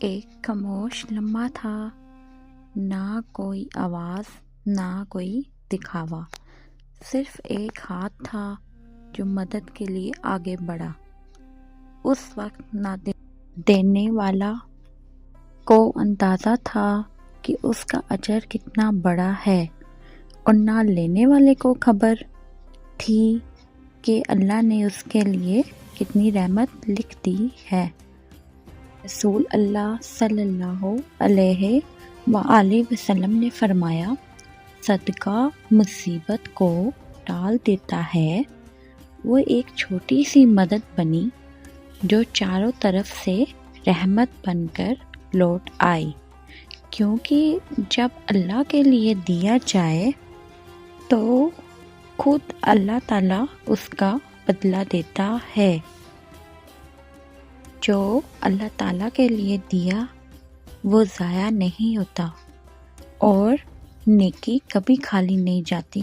ایک خاموش لمحہ تھا، نہ کوئی آواز نہ کوئی دکھاوا، صرف ایک ہاتھ تھا جو مدد کے لیے آگے بڑھا۔ اس وقت نہ دینے والا کو اندازہ تھا کہ اس کا اجر کتنا بڑا ہے، اور نہ لینے والے کو خبر تھی کہ اللہ نے اس کے لیے کتنی رحمت لکھ دی ہے۔ رسول اللہ صلی اللہ علیہ وآلہ وسلم نے فرمایا، صدقہ مصیبت کو ٹال دیتا ہے۔ وہ ایک چھوٹی سی مدد بنی جو چاروں طرف سے رحمت بن کر لوٹ آئی، کیونکہ جب اللہ کے لیے دیا جائے تو خود اللہ تعالیٰ اس کا بدلہ دیتا ہے۔ جو اللہ تعالیٰ کے لیے دیا وہ ضائع نہیں ہوتا، اور نیکی کبھی خالی نہیں جاتی۔